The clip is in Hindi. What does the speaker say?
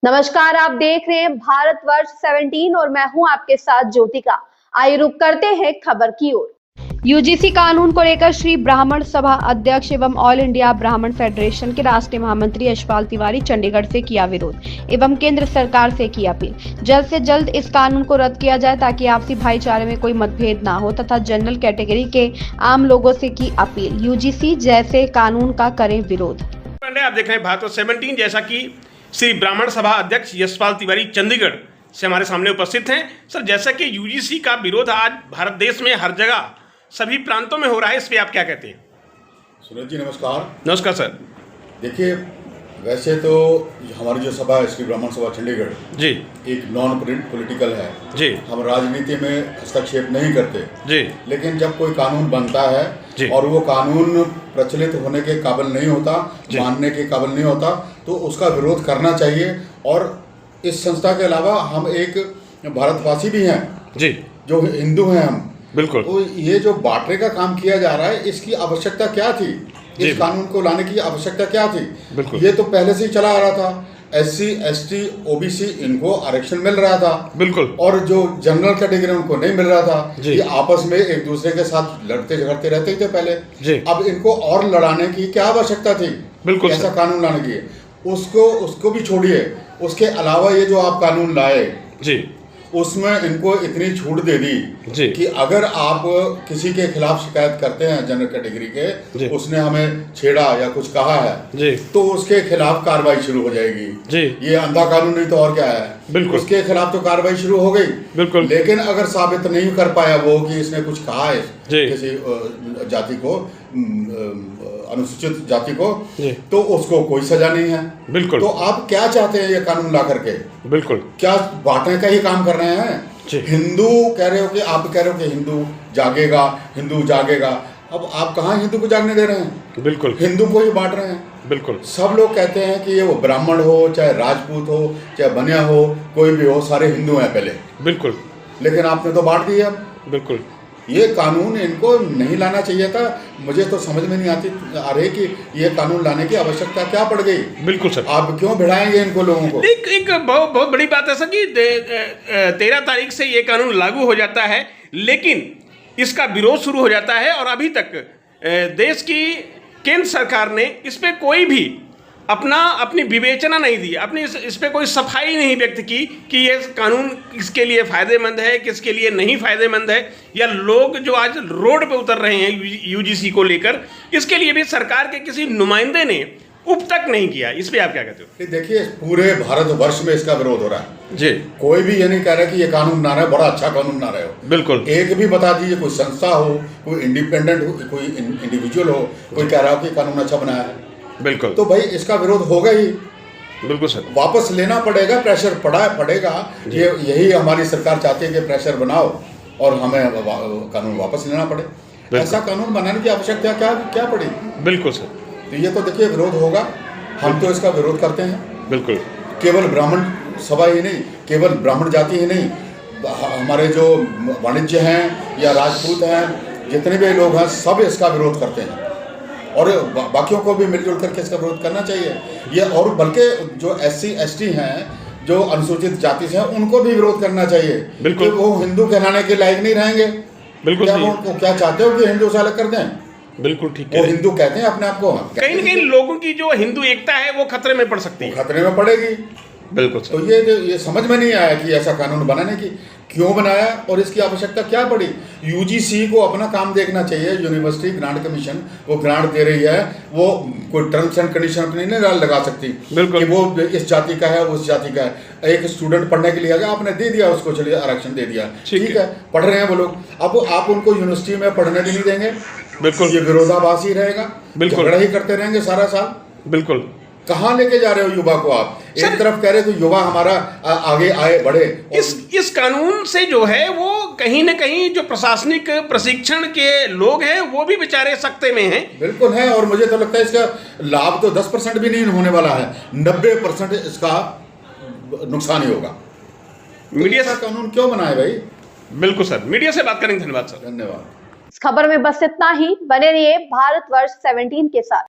नमस्कार, आप देख रहे हैं भारतवर्ष 17 और मैं हूं आपके साथ ज्योतिका। आइए रुक करते हैं खबर की ओर। यूजीसी कानून को लेकर श्री ब्राह्मण सभा अध्यक्ष एवं ऑल इंडिया ब्राह्मण फेडरेशन के राष्ट्रीय महामंत्री यशपाल तिवारी चंडीगढ़ से किया विरोध एवं केंद्र सरकार से की अपील। जल्द से जल्द इस कानून को रद्द किया जाए ताकि आपसी भाईचारे में कोई मतभेद ना हो तथा जनरल कैटेगरी के आम लोगों से की अपील। यूजीसी जैसे कानून का करें विरोध। आप देख रहे हैं भारत 17, जैसा कि श्री ब्राह्मण सभा अध्यक्ष यशपाल तिवारी चंडीगढ़ से हमारे सामने उपस्थित हैं। सर, जैसा कि यूजीसी का विरोध आज भारत देश में हर जगह सभी प्रांतों में हो रहा है, इस पे आप क्या कहते हैं? सूरज जी नमस्कार। नमस्कार सर। देखिए, वैसे तो हमारी जो सभा है श्री ब्राह्मण सभा चंडीगढ़ जी एक नॉन पॉलिटिकल है जी। हम राजनीति में हस्तक्षेप नहीं करते जी। लेकिन जब कोई कानून बनता है और वो कानून प्रचलित होने के काबिल नहीं होता, मानने के काबिल नहीं होता, तो उसका विरोध करना चाहिए। और इस संस्था के अलावा हम एक भारतवासी भी हैं जी, जो हिंदू हैं हम। बिल्कुल। तो ये जो बांटने का काम किया जा रहा है, इसकी आवश्यकता क्या थी? इस कानून को लाने की आवश्यकता क्या थी? ये तो पहले से ही चला आ रहा था। SC, ST, OBC इनको आरक्षण मिल रहा था। बिल्कुल। और जो जनरल कैटेगरी उनको नहीं मिल रहा था। ये आपस में एक दूसरे के साथ लड़ते झगड़ते रहते थे पहले। अब इनको और लड़ाने की क्या आवश्यकता थी? बिल्कुल। ऐसा कानून लाने की उसको भी छोड़िए। उसके अलावा ये जो आप कानून लाए जी, उसमें इनको इतनी छूट दे दी कि अगर आप किसी के खिलाफ शिकायत करते हैं जनरल कैटेगरी के, उसने हमें छेड़ा या कुछ कहा है तो उसके खिलाफ कार्रवाई शुरू हो जाएगी। ये अंधा कानून नहीं तो और क्या है? बिल्कुल। उसके खिलाफ तो कार्रवाई शुरू हो गई। बिल्कुल। लेकिन अगर साबित नहीं कर पाया वो कि इसने कुछ कहा है किसी जाति को, अनुसूचित जाति को, तो उसको कोई सजा नहीं है। बिल्कुल। तो आप क्या चाहते हैं ये कानून ला करके? बिल्कुल। क्या बांटने का ही काम कर रहे हैं? हिंदू कह रहे हो कि आप कह रहे हो कि हिंदू जागेगा, हिंदू जागेगा। अब आप कहाँ हिंदू को जागने दे रहे हैं? बिल्कुल। हिंदू को ही बांट रहे हैं। बिल्कुल। सब लोग कहते हैं कि ये वो ब्राह्मण हो, चाहे राजपूत हो, चाहे बनिया हो, कोई भी हो, सारे हिंदू हैं पहले। बिल्कुल। लेकिन आपने तो बांट दिया। बिल्कुल। ये कानून इनको नहीं लाना चाहिए था। मुझे तो समझ में नहीं आ रही कि ये कानून लाने की आवश्यकता क्या पड़ गई। बिल्कुल सर। आप क्यों भिड़ाएंगे इनको लोगों को? एक बहुत बड़ी बात है सर कि 13 तारीख से ये कानून लागू हो जाता है, लेकिन इसका विरोध शुरू हो जाता है और अभी तक देश की केंद्र सरकार ने इस पे कोई भी अपनी विवेचना नहीं दी, अपनी इस पे कोई सफाई नहीं व्यक्त की कि ये कानून किसके लिए फ़ायदेमंद है, किसके लिए नहीं फ़ायदेमंद है, या लोग जो आज रोड पे उतर रहे हैं यूजीसी को लेकर, इसके लिए भी सरकार के किसी नुमाइंदे ने उप तक नहीं किया। इस पे आप क्या कहते हो? देखिए, पूरे भारतवर्ष में इसका विरोध हो रहा है जी। कोई भी ये नहीं कह रहा कि ये कानून बना रहा है, बड़ा अच्छा कानून बना रहे हो। बिल्कुल। एक भी बता दीजिए, कोई संस्था हो, कोई इंडिपेंडेंट हो, कोई इंडिविजुअल हो, कोई कह रहा हो कि कानून अच्छा बनाया है। बिल्कुल। तो भाई इसका विरोध होगा ही। बिल्कुल सर। वापस लेना पड़ेगा, प्रेशर पड़ेगा। यही हमारी सरकार चाहती है कि प्रेशर बनाओ और हमें कानून वापस लेना पड़े। ऐसा कानून बनाने की आवश्यकता क्या पड़ी? बिल्कुल सर। तो ये तो देखिए विरोध होगा, हम तो इसका विरोध करते हैं। बिल्कुल। केवल ब्राह्मण सभा ही नहीं, केवल ब्राह्मण जाति ही नहीं, हमारे जो वाणिज्य हैं या राजपूत हैं, जितने भी लोग हैं, सब इसका विरोध करते हैं और बाकियों को भी मिलजुल करके इसका विरोध करना चाहिए। ये और बल्कि जो SC, ST हैं, जो अनुसूचित जाति से हैं, उनको भी विरोध करना चाहिए। बिल्कुल। वो हिंदू कहलाने के लायक नहीं रहेंगे। बिल्कुल। क्या चाहते हो कि हिंदू से अलग कर दें? बिल्कुल ठीक है। वो हिंदू कहते हैं अपने आप को। कहीं न कहीं लोगों की जो हिंदू एकता है वो खतरे में पड़ सकती है। खतरे में पड़ेगी। बिल्कुल। तो ये समझ में नहीं आया कि ऐसा कानून बनाने की क्यों बनाया और इसकी आवश्यकता क्या पड़ी। यूजीसी को अपना काम देखना चाहिए। यूनिवर्सिटी ग्रांट कमीशन वो ग्रांट दे रही है, वो कोई टर्म्स एंड कंडीशन अपनी नहीं लगा सकती। बिल्कुल। कि वो इस जाति का है, उस जाति का है। एक स्टूडेंट पढ़ने के लिए आ गया, आपने दे दिया उसको, चलिए आरक्षण दे दिया, ठीक है, पढ़ रहे हैं वो लोग। अब आप उनको यूनिवर्सिटी में पढ़ने भी नहीं देंगे। बिल्कुल। ये विरोधाभासी रहेगा। बिल्कुल। झगड़ा ही करते रहेंगे सारा साल। बिल्कुल। कहाँ लेके जा रहे हो युवा को आप? एक तरफ कह रहे हो युवा हमारा आगे आए बढ़े। इस कानून से जो है वो कहीं न कहीं जो प्रशासनिक प्रशिक्षण के लोग हैं वो भी बेचारे सख्ते में हैं। बिल्कुल है। और मुझे तो लगता है इसका लाभ तो 10% भी नहीं होने वाला है, 90% इसका नुकसान ही होगा। मीडिया से कानून क्यों बनाए भाई? बिल्कुल सर, मीडिया से बात करेंगे। धन्यवाद सर। धन्यवाद। इस खबर में बस इतना ही। बने रहिए भारतवर्ष 17 के साथ।